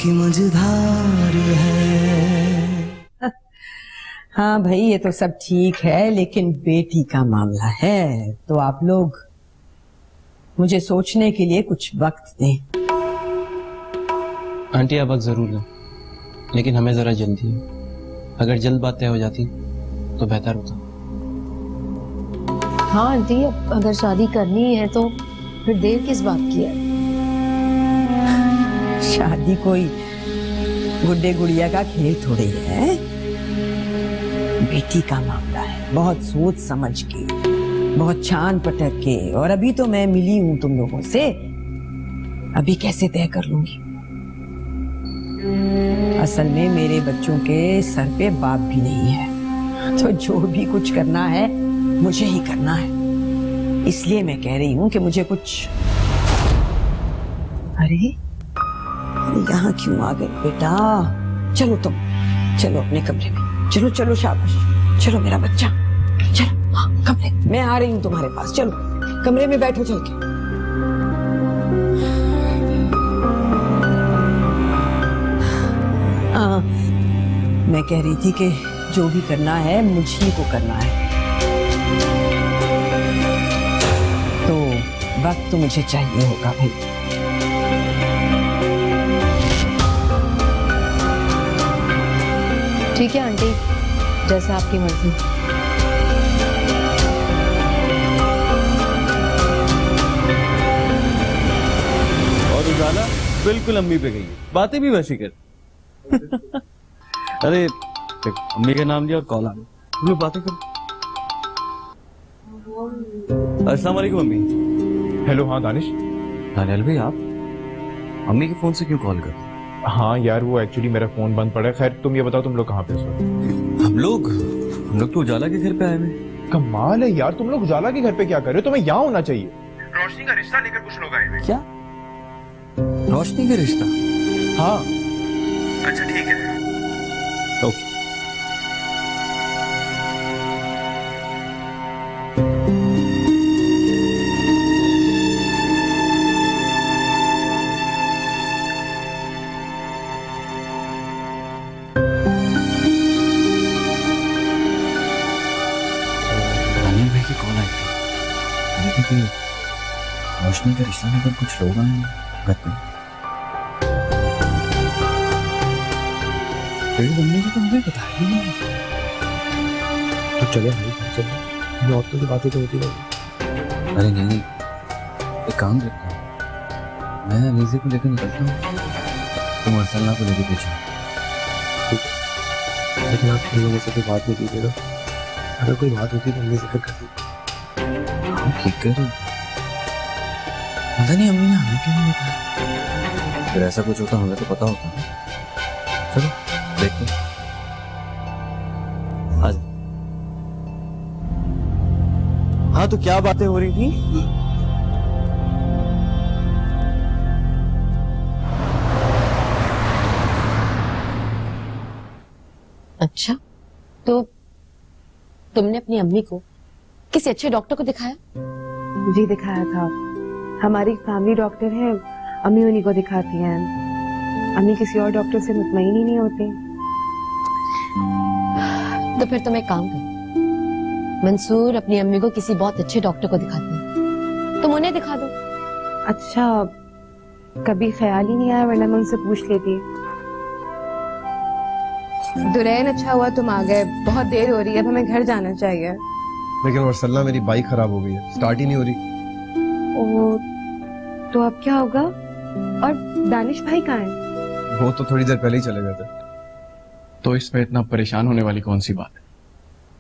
की मझधार है। हाँ भाई, ये तो सब ठीक है, लेकिन बेटी का मामला है तो आप लोग मुझे सोचने के लिए कुछ वक्त दें। आंटी आप वक्त जरूर लें, लेकिन हमें जरा जल्दी है। अगर जल्द बात तय हो जाती तो बेहतर होता। हाँ आंटी, अब अगर शादी करनी है तो फिर देर किस बात की है? शादी कोई गुड्डे गुड़िया का खेल थोड़ी है। बेटी का मामला है, बहुत सोच समझ के, बहुत छान पटक के। और अभी तो मैं मिली हूं तुम लोगों से, अभी कैसे तय कर लूंगी? असल में मेरे बच्चों के सर पे बाप भी नहीं है, तो जो भी कुछ करना है मुझे ही करना है। इसलिए मैं कह रही हूं कि मुझे कुछ। अरे यहाँ क्यों आ गए बेटा? चलो तुम, चलो अपने कमरे में, चलो चलो, शाबाश, चलो मेरा बच्चा, चलो। हाँ, कमरे, मैं आ रही हूँ तुम्हारे पास, चलो कमरे में बैठो चल के। मैं कह रही थी कि जो भी करना है मुझे को करना है, तो वक्त तो मुझे चाहिए होगा भाई। ठीक है आंटी, जैसा आपकी मर्जी। और उजाला बिल्कुल अम्मी पे गई, बातें भी वैसी कर। अरे अम्मी का नाम लिया और कॉल आ गया, तुम लोग बातें करो। अस्सलाम वालेकुम अम्मी। हेलो, हाँ दानिश। दानियाल भाई आप अम्मी के फोन से क्यों कॉल कर? हाँ यार, वो एक्चुअली मेरा फोन बंद पड़ा है। खैर तुम ये बताओ, तुम लोग कहाँ पे इस वक्त? हम लोग तो उजाला के घर पे आए हैं। कमाल है यार, तुम लोग उजाला के घर पे क्या कर रहे हो? तुम्हें यहाँ होना चाहिए। रोशनी का रिश्ता लेकर कुछ लोग आए हैं। क्या? रोशनी का रिश्ता? हाँ। अच्छा ठीक है, ओके। रोशनी का रिश्ता लेकर कुछ लोग आए हैं घर पे। तेरी मम्मी को तो हमें बताया ही नहीं। तो चले भाई, चलो, औरतों की बातें तो होती रहेगी। अरे नहीं, एक काम करते हैं, मैं अनीसे को लेकर निकलता हूँ, तुम अरसलना को लेकर पीछे। लेकिन आप इन लोगों से कोई बात नहीं कीजिएगा, अगर कोई बात होती तो हमने जिक्र कर दी। हाँ ठीक है, तो पता नहीं अम्मी ने हमें क्यों नहीं बताया। फिर ऐसा कुछ होता हमें तो पता होता है। चलो देखते हैं। आज हाँ, तो क्या बातें हो रही थी? अच्छा, तो तुमने अपनी अम्मी को किसी अच्छे डॉक्टर को दिखाया? जी दिखाया था। हमारी फैमिली डॉक्टर है, अम्मी उन्हीं को दिखाती हैं। अम्मी किसी और डॉक्टर से मुतमईन ही नहीं होती। तो फिर तुम एक काम करो, मंसूर अपनी अम्मी को किसी बहुत अच्छे डॉक्टर को दिखाते हैं, तुम उन्हें दिखा दो। अच्छा, कभी ख्याल ही नहीं आया, वरना मैं उनसे पूछ लेती। दुरैन, अच्छा हुआ तुम आ गए, बहुत देर हो रही है, अब हमें घर जाना चाहिए। लेकिन वरसल्ला मेरी बाइक खराब हो गई है, स्टार्ट ही नहीं हो रही। ओ, तो अब क्या होगा? और दानिश भाई कहाँ हैं? वो तो थोड़ी देर पहले ही चले गए थे। तो इसमें इतना परेशान होने वाली कौन सी बात है?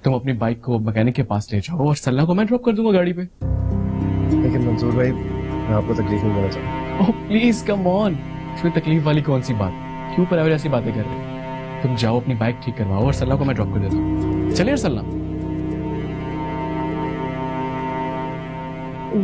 तुम अपनी बाइक को मैकेनिक के पास ले जाओ और सल्ला को मैं ड्रॉप कर दूंगा गाड़ी पे। लेकिन मंसूर भाई, मैं आपको तकलीफ नहीं देना चाहता। ओह प्लीज कम ऑन, इसमें तकलीफ वाली कौन सी बात? क्यों पर ऐसी बातें कर रहे हो? तुम जाओ अपनी बाइक ठीक करवाओ और सल्ला को मैं ड्रॉप कर देता हूँ। चलिए सल्ला।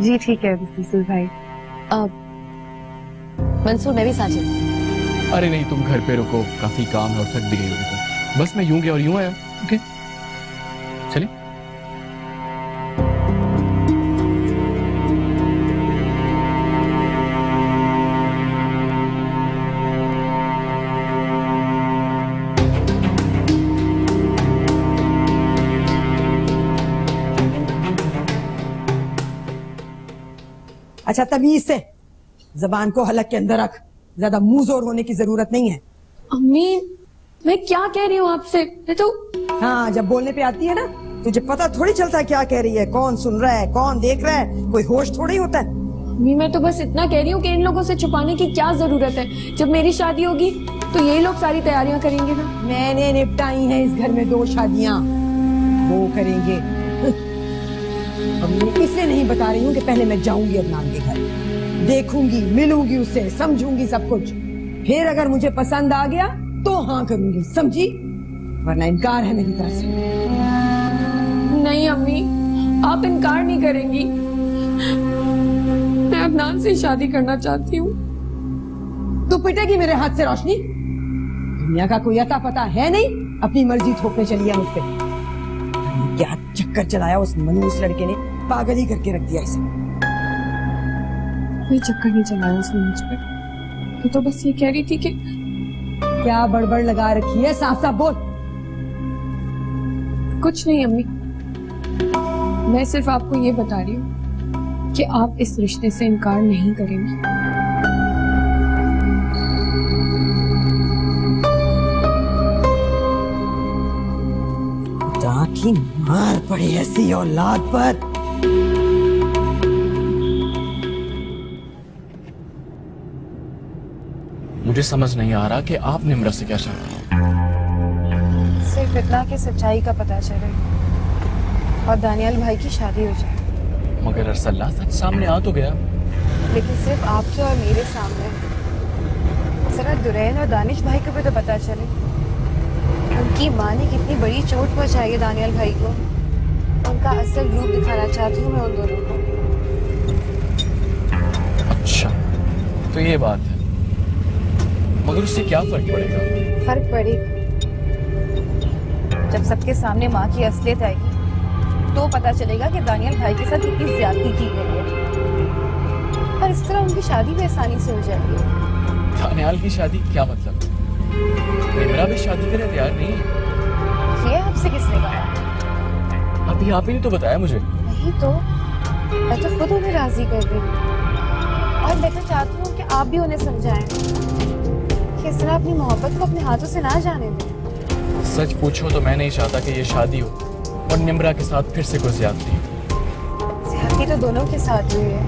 जी ठीक है मंसूर भाई। मंसूर, मैं भी साथ चलूं? अरे नहीं, तुम घर पे रुको, काफी काम है और थक भी गई होगी तुम। बस मैं यूं गया और यूं आया। ओके चलिए। अच्छा तमीज से जबान को हलक के अंदर रख, ज्यादा मुंह जोर होने की जरूरत नहीं है। अम्मी मैं क्या कह रही हूँ आपसे, मैं तो हाँ जब बोलने पे आती है ना तुझे पता थोड़ी चलता है क्या कह रही है, कौन सुन रहा है, कौन देख रहा है, कोई होश थोड़ी होता है। अम्मी मैं तो बस इतना कह रही हूँ कि इन लोगों से छुपाने की क्या जरूरत है। जब मेरी शादी होगी तो यही लोग सारी तैयारियां करेंगे ना। मैंने निपटाई हैं इस घर में 2 शादियां, वो करेंगे। अब मैं इसलिए नहीं बता रही हूँ कि पहले मैं जाऊंगी अदनान के घर, देखूंगी, मिलूंगी उससे, समझूंगी सब कुछ, फिर अगर मुझे पसंद आ गया तो हाँ करूंगी, समझी? वरना इनकार है मेरी तरफ से। नहीं अम्मी आप इनकार नहीं करेंगी, मैं अदनान से शादी करना चाहती हूँ। तू पिटेगी मेरे हाथ से रोशनी, दुनिया का कोई अता पता है नहीं, अपनी मर्जी थोपने चली है मुझ पे। क्या चक्कर चलाया उस मनूस लड़के ने, पागल ही करके रख दिया इसे। कोई चक्कर नहीं चलाया उसने मुझ पे, वो तो बस ये कह रही थी कि क्या बड़बड़ लगा रखी है, साफ साफ बोल। कुछ नहीं अम्मी, मैं सिर्फ आपको ये बता रही हूँ कि आप इस रिश्ते से इनकार नहीं करेंगी। खुदा की मार पड़ी ऐसी औलाद पर। मुझे समझ नहीं आ रहा कि आप निम्रा से क्या चाहते हैं। सिर्फ इतना कि सच्चाई का पता चले और दानियाल भाई की शादी हो जाए, मगर अरसल्ला सच सामने आ तो गया। लेकिन सिर्फ आपके और मेरे सामने। जरा दुरैन और दानिश भाई को भी तो पता चले। उनकी माँ ने कितनी बड़ी चोट पहुंचाई है दानियाल भाई को, उनका असल रूप दिखाना चाहती हूँ मैं उन दोनों को। अच्छा तो ये बात है, मगर उससे क्या फर्क पड़ेगा? फर्क पड़ेगा जब सबके सामने माँ की असलियत आएगी तो पता चलेगा कि दानियाल भाई के साथ कितनी ज्यादती की गई है, और इस तरह उनकी शादी भी आसानी से हो जाएगी। दानियाल की शादी क्या मतलब? निम्रा भी शादी के लिए तैयार नहीं है। ये आपसे किसने कहा? अभी आप ही ने तो बताया मुझे। नहीं तो मैं तो खुद उन्हें राजी कर रही हूँ, और मैं तो चाहती हूँ कि आप भी उन्हें समझाएं कि इस तरह अपनी मोहब्बत को अपने हाथों से ना जाने दें। सच पूछो तो मैं नहीं चाहता कि ये शादी हो और निम्रा के साथ फिर से कोई ज्यादती। ज्यादती तो दोनों के साथ हुई है,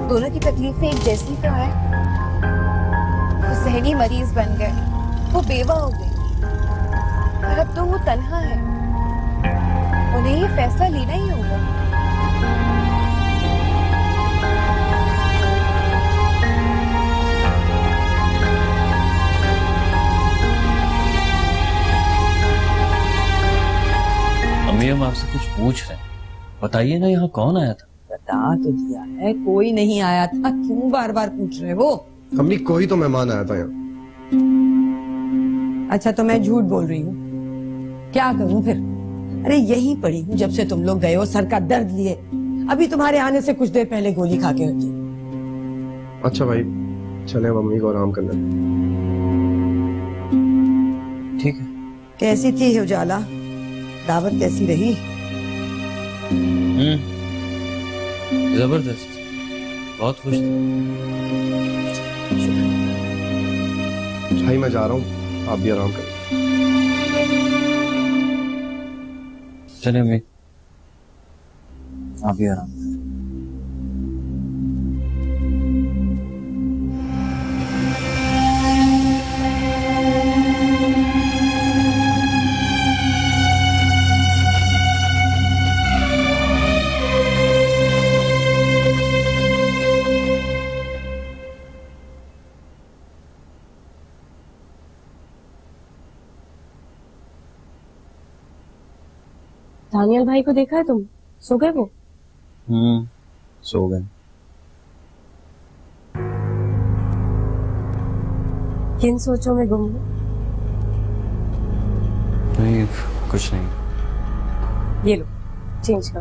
दोनों की तकलीफें एक जैसी तो है। वो ज़हनी मरीज बन गए, वो बेवा हो गई, और अब तो वो तन्हा है। उन्हें ये फैसला लेना ही होगा। अम्मी हम आपसे कुछ पूछ रहे हैं, बताइए ना यहाँ कौन आया था? बता तो दिया है, कोई नहीं आया था, क्यों बार बार पूछ रहे हो? अम्मी कोई तो मेहमान आया था यहाँ। अच्छा तो मैं झूठ बोल रही हूँ, क्या करूँ फिर? अरे यहीं पड़ी हूँ जब से तुम लोग गए हो, सर का दर्द लिए, अभी तुम्हारे आने से कुछ देर पहले गोली खा के हटी। अच्छा भाई चले मम्मी को आराम करने। ठीक है। कैसी थी उजाला, दावत कैसी रही? जबरदस्त, बहुत खुश थे। भाई मैं जा रहा हूँ, आप भी आराम करें। चले अम्मी, आप भी आराम। दानियाल भाई को देखा है तुम? सो गए वो? सो गए। किन सोचों में गुम हो? नहीं कुछ नहीं। ये लो चेंज कर।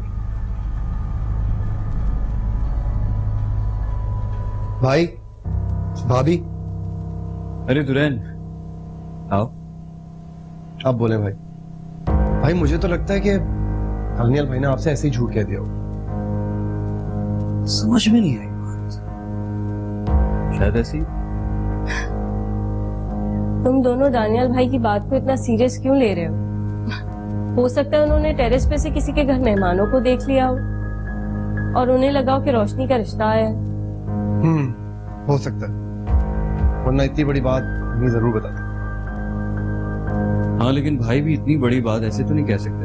भाई भाभी। अरे दुरैन आओ। आप बोले भाई। भाई मुझे तो लगता है कि दानियाल भाई ने आपसे ऐसे ही झूठ कह दिया हो। समझ में नहीं आई बात। शायद ऐसी तुम दोनों दानियाल भाई की बात को इतना सीरियस क्यों ले रहे हो सकता है उन्होंने टेरेस पे से किसी के घर मेहमानों को देख लिया हो और उन्हें लगा हो कि रोशनी का रिश्ता आया है। हो सकता है, वरना इतनी बड़ी बात नहीं जरूर बताता। हाँ, लेकिन भाई भी इतनी बड़ी बात ऐसे तो नहीं कह सकते।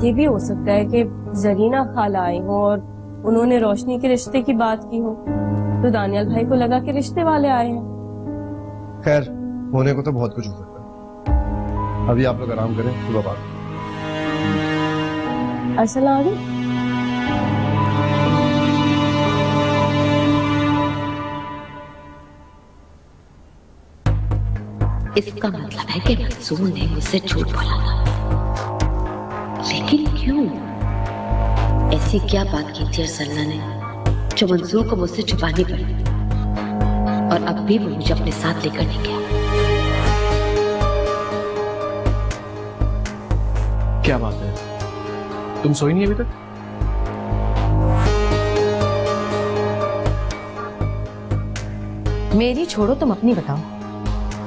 ये भी हो सकता है कि जरीना खाला आई हो और उन्होंने रोशनी के रिश्ते की बात की हो, तो दानियाल भाई को लगा कि रिश्ते वाले आए हैं। खैर, होने को तो बहुत कुछ हो सकता है। अभी आप लोग आराम करें, सुबह बात। असल आ गई। इसका मतलब है कि मंसूर ने मुझसे झूठ बोला था, लेकिन क्यों? ऐसी क्या बात की थी अरसलना ने जो मंसूर को मुझसे छुपानी पड़ी, और अब भी वो मुझे अपने साथ लेकर नहीं गया। क्या बात है, तुम सोई नहीं अभी तक? मेरी छोड़ो, तुम अपनी बताओ।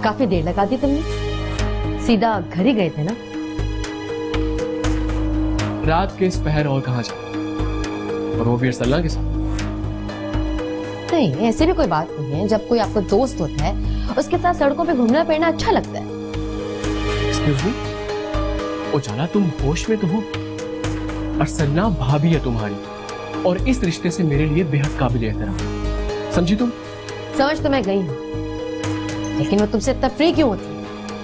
काफी देर लगा दी तुमने, सीधा घर ही गए थे ना? रात के इस पहर और कहाँ जाओ, और वो भी अरसलना के साथ? नहीं, ऐसी भी कोई बात नहीं है। जब कोई आपको दोस्त होता है उसके साथ सड़कों पे घूमना फिरना अच्छा लगता है। Excuse me? उजाला, तुम होश में तो हो? अरसलना भाभी है तुम्हारी, और इस रिश्ते से मेरे लिए बेहद काबिल एहतराम। समझी तुम? समझ तो मैं गई हूँ, लेकिन वो तुमसे इतना फ्री क्यों होती?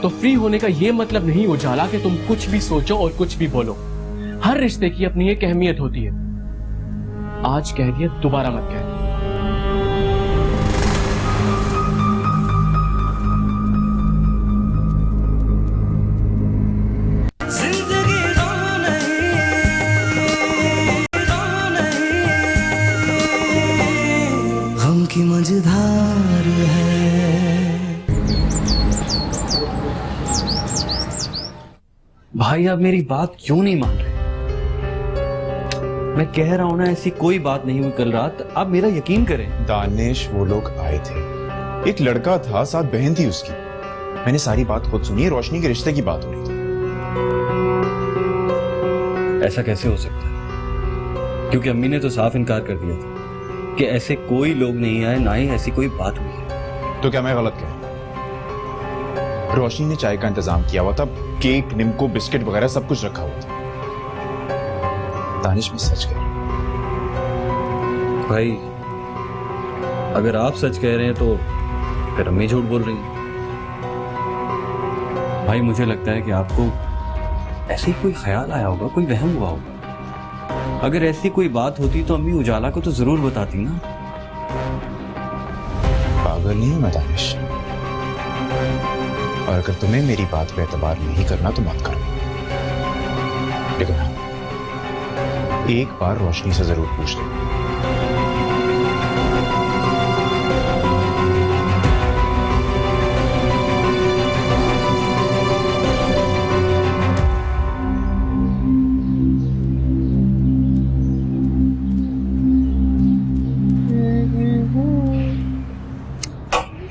तो फ्री होने का ये मतलब नहीं उजाला कि तुम कुछ भी सोचो और कुछ भी बोलो। हर रिश्ते की अपनी एक अहमियत होती है। आज कह दिया, दोबारा मत कह। गम की मझधार है। भाई, आप मेरी बात क्यों नहीं मान रहे? मैं कह रहा हूं ना, ऐसी कोई बात नहीं हुई कल रात। आप मेरा यकीन करें। दानिश, वो लोग आए थे, एक लड़का था, साथ बहन थी उसकी। मैंने सारी बात खुद सुनी है, रोशनी के रिश्ते की बात हो रही थी। ऐसा कैसे हो सकता है? क्योंकि अम्मी ने तो साफ इनकार कर दिया था कि ऐसे कोई लोग नहीं आए, ना ही ऐसी कोई बात हुई है। तो क्या मैं गलत कह? रोशनी ने चाय का इंतजाम किया हुआ था, केक, निम्को, बिस्किट वगैरह सब कुछ रखा हुआ था। दानिश, में सच कह रहा हूं। भाई, अगर आप सच कह रहे हैं तो फिर अम्मी झूठ बोल रही हैं। भाई, मुझे लगता है कि आपको ऐसे ही कोई ख्याल आया होगा, कोई वहम हुआ होगा। अगर ऐसी कोई बात होती तो अम्मी उजाला को तो जरूर बताती ना। पागल नहीं हूं मैं दानिश, और अगर तुम्हें मेरी बात पे एतबार नहीं करना तो मत करो, लेकिन हाँ, एक बार रोशनी से जरूर पूछ लेना।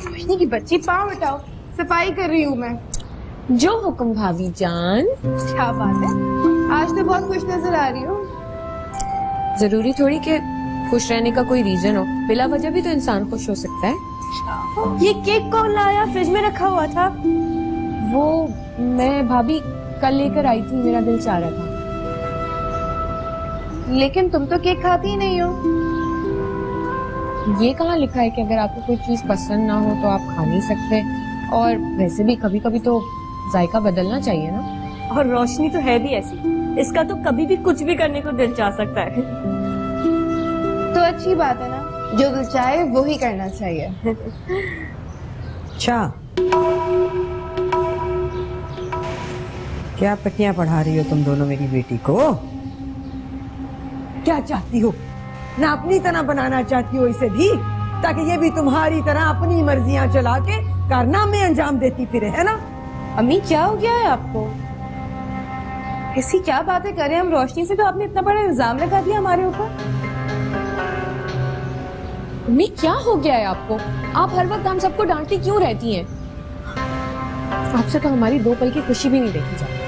रोशनी की बच्ची, पाँव उठाओ, सफाई कर रही हूँ मैं। जो हुक्म भाभी जान। क्या बात है, आज तो बहुत खुश नजर आ रही हो। जरूरी थोड़ी कि खुश रहने का कोई रीजन हो, बिला वजह भी तो इंसान खुश हो सकता है। ये केक कौन लाया? फ्रिज में रखा हुआ था। वो मैं भाभी कल लेकर आई थी, मेरा दिल चाह रहा था। लेकिन तुम तो केक खाती ही नहीं हो। ये कहाँ लिखा है कि अगर आपको कोई चीज पसंद ना हो तो आप खा नहीं सकते, और वैसे भी कभी कभी तो जायका बदलना चाहिए ना। और रोशनी तो है भी ऐसी, इसका तो कभी भी कुछ भी करने को दिल चाह सकता है। तो अच्छी बात है ना, जो दिल चाहे वो ही करना चाहिए। अच्छा, क्या पट्टियां पढ़ा रही हो तुम दोनों मेरी बेटी को? क्या चाहती हो? ना अपनी तरह बनाना चाहती हो इसे भी, ताकि ये भी तुम्हारी तरह अपनी मर्जियां चला के कारनामे अंजाम देती फिरे, है ना? अम्मी, क्या हो गया है आपको? ऐसी क्या बातें करें हम रोशनी से, तो आपने इतना बड़ा इल्जाम लगा दिया हमारे ऊपर। अम्मी क्या हो गया है आपको? आप हर वक्त हम सबको डांटती क्यों रहती हैं? आपसे तो हमारी 2 पल की खुशी भी नहीं देखी जाती।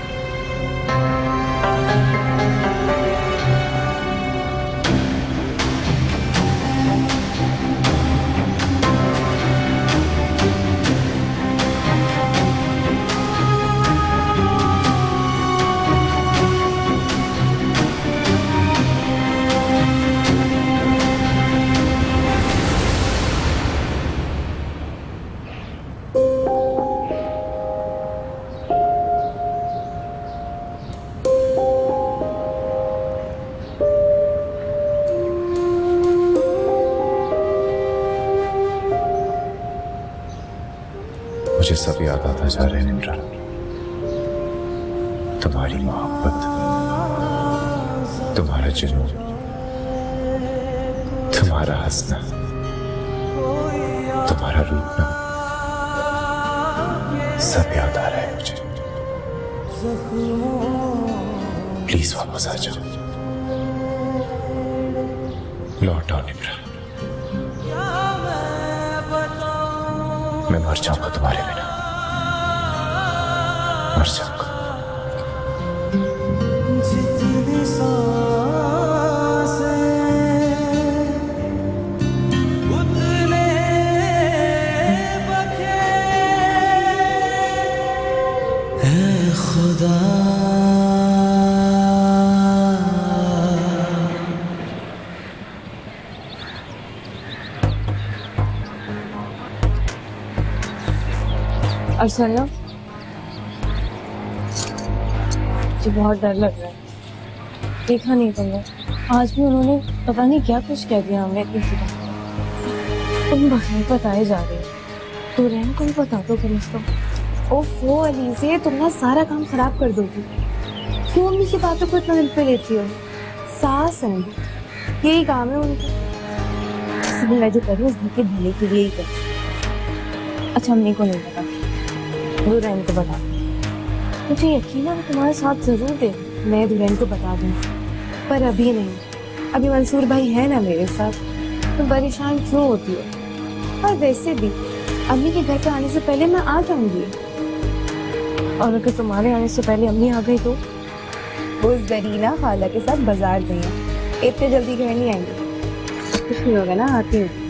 मुझे सब याद आता जा रहा है निम्रा, तुम्हारी मोहब्बत, तुम्हारा जुनून, तुम्हारा हंसना, तुम्हारा रूठना, सब याद आ रहा है मुझे। प्लीज वापस आ जाओ, लौट आओ निम्रा। मैं मर जाऊंगा तुम्हारे बिना, मर जाऊंगा। खुदा अरसना, मुझे बहुत डर लग रहा है। देखा नहीं तुमने, आज भी उन्होंने पता नहीं क्या कुछ कह दिया हमें किसी का। तुम बखैर बताए जा रही हो, तो रहन को भी बता दो कम से कम। ओफो अलीज़े, तुम ना सारा काम खराब कर दोगी। क्यों अम्मी की बातों को इतना दिल पे लेती हो? सास है, यही काम है उनका। मैं जो करूँ उस घर के भले के लिए ही कर। अच्छा, अम्मी को नहीं पता, वो रहन को बता। मुझे यकीन है वो तुम्हारे साथ जरूर दे। मैं दुल्हन को बता दूँ, पर अभी नहीं। अभी मंसूर भाई है ना मेरे साथ, तुम परेशान क्यों होती हो? और वैसे भी अम्मी के घर पे आने से पहले मैं आ जाऊंगी। और अगर तुम्हारे आने से पहले अम्मी आ गई तो? वो जरीना खाला के साथ बाजार गई हैं, इतने जल्दी घर नहीं आएंगे। कुछ नहीं होगा ना, आती हूँ।